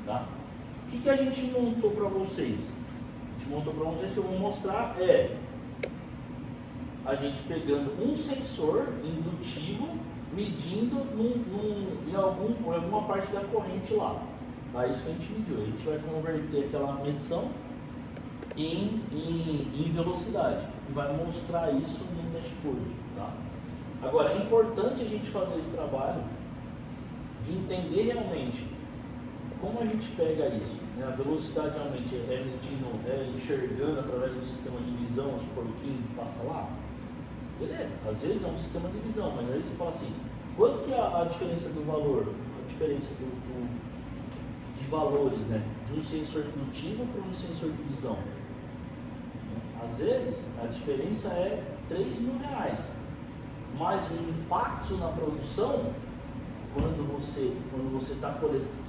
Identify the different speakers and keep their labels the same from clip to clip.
Speaker 1: Tá? O que a gente montou para vocês? A gente montou para vocês que eu vou mostrar a gente pegando um sensor indutivo, medindo em alguma parte da corrente lá. Tá? Isso que a gente mediu. A gente vai converter aquela medição em velocidade e vai mostrar isso no dashboard. Tá? Agora, é importante a gente fazer esse trabalho de entender realmente como a gente pega isso. Né? A velocidade realmente é enxergando através do sistema de visão os porquinhos que passa lá. Beleza, às vezes é um sistema de visão, mas aí você fala assim, quanto que é a diferença do valor, a diferença de valores, né? De um sensor indutivo para um sensor de visão? Às vezes a diferença é R$3.000, mas o impacto na produção, quando você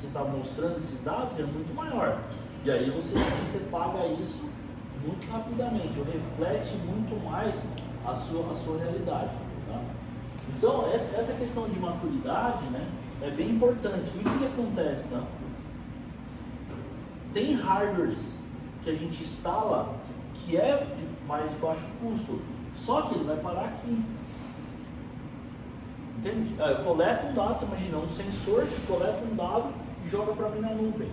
Speaker 1: está mostrando esses dados, é muito maior. E aí você paga isso muito rapidamente, ou reflete muito mais a sua realidade. Tá? Então, essa questão de maturidade, né, é bem importante. E o que acontece? Tá? Tem hardwares que a gente instala que é de mais baixo custo, só que ele vai parar aqui. Entende? Eu coleto um dado, você imagina, um sensor que coleta um dado e joga para mim na nuvem.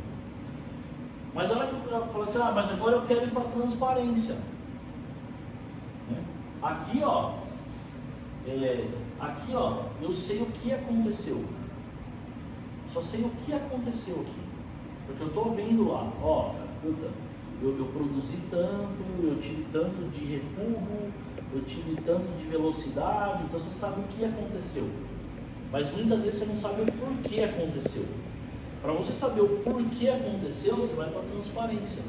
Speaker 1: Mas a hora que eu falo assim, mas agora eu quero ir para a transparência. Aqui, eu sei o que aconteceu. Só sei o que aconteceu aqui. Porque eu estou vendo lá, eu produzi tanto, eu tive tanto de refúgio, eu tive tanto de velocidade, então você sabe o que aconteceu. Mas muitas vezes você não sabe o porquê aconteceu. Para você saber o porquê aconteceu, você vai para a transparência.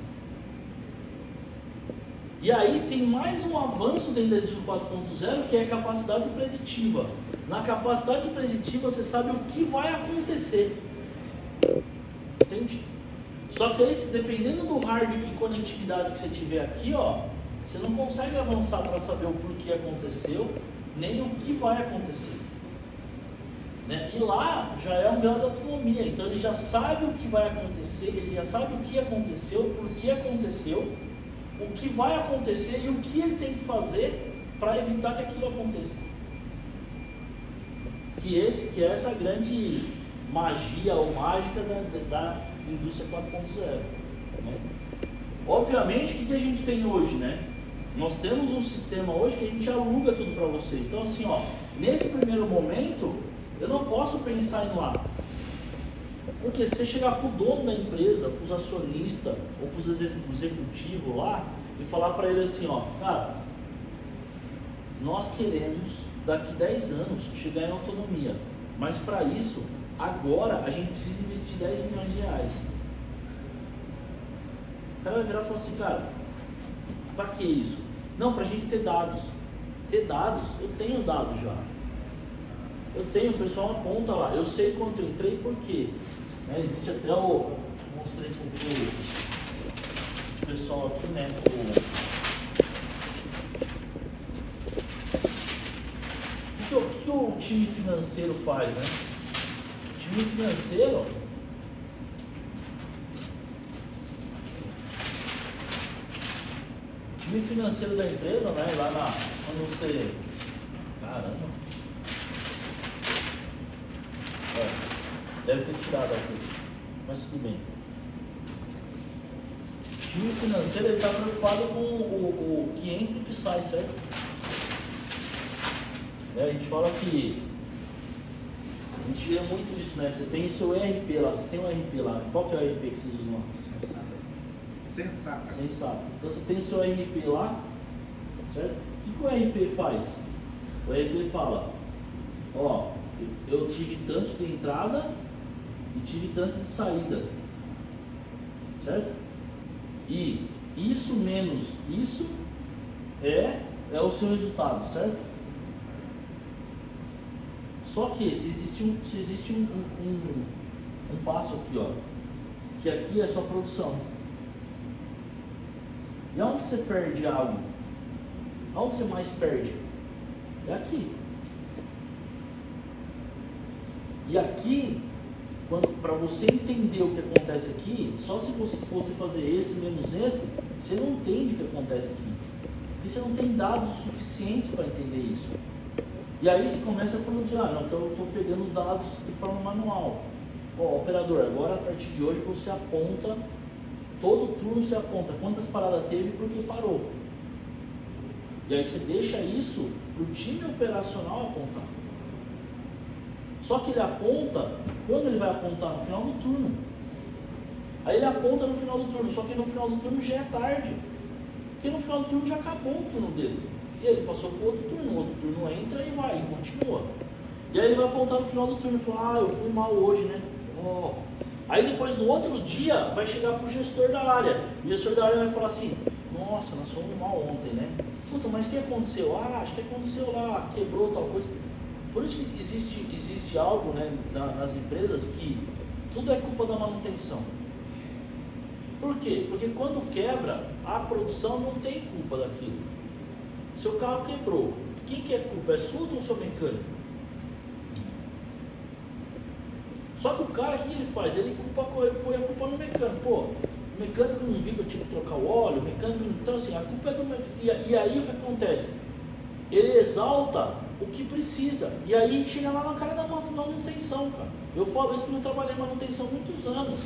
Speaker 1: E aí tem mais um avanço dentro da indústria 4.0, que é a capacidade preditiva. Na capacidade preditiva você sabe o que vai acontecer. Entende? Só que aí, dependendo do hardware e conectividade que você tiver aqui, você não consegue avançar para saber o porquê aconteceu, nem o que vai acontecer. Né? E lá já é um grau de autonomia, então ele já sabe o que vai acontecer, ele já sabe o que aconteceu, por que aconteceu, o que vai acontecer e o que ele tem que fazer para evitar que aquilo aconteça. Que é essa grande magia ou mágica da indústria 4.0. Né? Obviamente, o que a gente tem hoje, né? Nós temos um sistema hoje que a gente aluga tudo para vocês. Então assim, nesse primeiro momento, eu não posso pensar em lá. Porque se você chegar para o dono da empresa, para os acionistas ou para os executivos lá e falar para ele assim, cara, nós queremos daqui 10 anos chegar em autonomia, mas para isso, agora a gente precisa investir R$10 milhões. O cara vai virar e falar assim, cara, para que isso? Não, para a gente ter dados. Ter dados, eu tenho dados já. Eu tenho, o pessoal aponta lá, eu sei quanto eu entrei e por quê. Né? Existe até mostrei para o pessoal aqui, né? O que o time financeiro faz, né? O time financeiro, da empresa, né? Lá quando você, caramba, deve ter tirado aqui, mas tudo bem. O time financeiro está preocupado com o que entra e o que sai, certo? A gente fala que a gente vê muito isso, né? Você tem o seu ERP lá, você tem um ERP lá. Qual que é o ERP que vocês usam lá? Sensato. Então você tem o seu ERP lá, certo? O que o ERP faz? O ERP fala, eu tive tanto de entrada e tive tanto de saída, certo? E isso menos isso é o seu resultado, certo? Só que se existe um passo aqui, que aqui é a sua produção. E onde você perde algo? Onde você mais perde? É aqui. E aqui para você entender o que acontece aqui, só se você fosse fazer esse menos esse, você não entende o que acontece aqui. Porque você não tem dados o suficiente para entender isso. E aí você começa a produzir, então eu estou pegando os dados de forma manual. Operador, agora a partir de hoje você aponta, todo turno você aponta quantas paradas teve e por que parou. E aí você deixa isso para o time operacional apontar. Só que ele aponta, quando ele vai apontar? No final do turno. Aí ele aponta no final do turno, só que no final do turno já é tarde. Porque no final do turno já acabou o turno dele. E aí ele passou para o outro turno entra e vai, e continua. E aí ele vai apontar no final do turno e falar, eu fui mal hoje, né? Aí depois no outro dia vai chegar para o gestor da área. O gestor da área vai falar assim, nossa, nós fomos mal ontem, né? Puta, mas o que aconteceu? Acho que aconteceu lá, quebrou tal coisa. Por isso que existe algo, né, nas empresas que tudo é culpa da manutenção. Por quê? Porque quando quebra, a produção não tem culpa daquilo. Seu carro quebrou, quem que é culpa? É sua ou do seu mecânico? Só que o cara, o que ele faz? Ele põe a culpa no mecânico. Pô, o mecânico não viu que eu tinha que trocar o óleo, o mecânico não... Então assim, a culpa é do mecânico. E aí o que acontece? Ele exalta o que precisa. E aí chega lá na cara da manutenção, cara. Eu falo isso porque eu trabalhei em manutenção há muitos anos.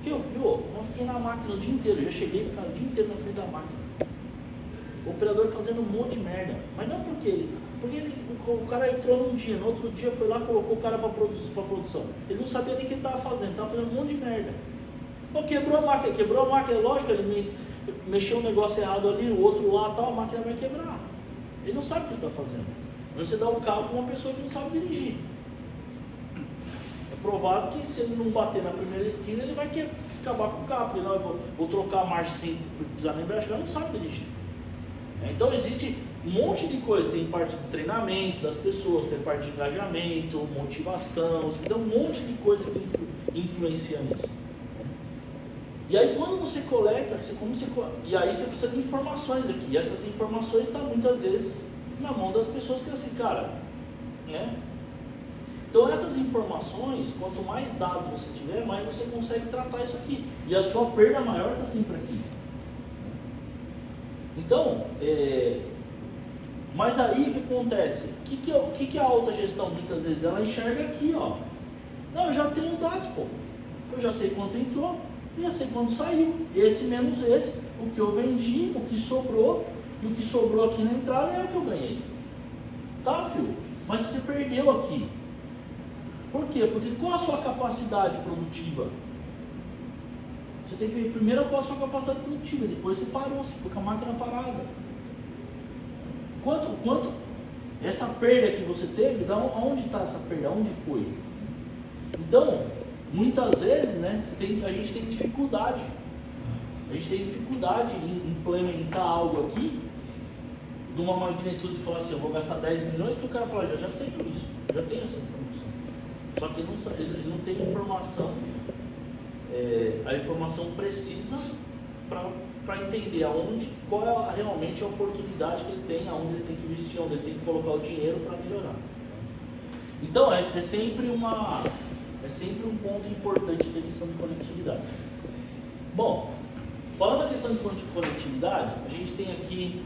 Speaker 1: Eu fiquei na máquina o dia inteiro, eu já cheguei a ficar o dia inteiro na frente da máquina. O operador fazendo um monte de merda. Mas não porque o cara entrou num dia, no outro dia foi lá e colocou o cara para produção. Ele não sabia nem o que ele estava fazendo, estava fazendo um monte de merda. Pô, quebrou a máquina, lógico, ele mexeu um negócio errado ali, o outro lá, tal, a máquina vai quebrar. Ele não sabe o que ele está fazendo. Você dá o carro para uma pessoa que não sabe dirigir. É provável que se ele não bater na primeira esquina, ele vai acabar com o carro, porque não, eu vou trocar a marcha sem precisar nem embreagem, ele não sabe dirigir. Então existe um monte de coisa, tem parte de treinamento das pessoas, tem parte de engajamento, motivação, então um monte de coisa que influencia nisso. E aí quando você coleta, e aí você precisa de informações aqui, e essas informações estão muitas vezes na mão das pessoas que assim, cara, né? Então essas informações, quanto mais dados você tiver, mais você consegue tratar isso aqui, e a sua perda maior está sempre aqui. Então, mas aí o que acontece? O que a alta gestão muitas vezes? Ela enxerga aqui, ó. Não, eu já tenho dados, pô. Eu já sei quanto entrou, eu já sei quanto saiu. Esse menos esse, o que eu vendi, o que sobrou, e o que sobrou aqui na entrada é o que eu ganhei. Tá, filho? Mas você perdeu aqui. Por quê? Porque qual a sua capacidade produtiva? Você tem que ver primeiro qual a sua capacidade produtiva, depois você parou, você ficou com a máquina parada. Quanto essa perda que você teve, aonde está essa perda? Aonde foi? Então, muitas vezes, né, a gente tem dificuldade. A gente tem dificuldade em implementar algo aqui, de uma magnitude de falar assim, eu vou gastar 10 milhões, porque o cara fala, já tenho isso, já tenho essa informação. Só que ele não tem informação, a informação precisa para entender qual é realmente a oportunidade que ele tem, aonde ele tem que investir, onde ele tem que colocar o dinheiro para melhorar. Então é sempre um ponto importante da questão de conectividade. Bom, falando da questão de conectividade, a gente tem aqui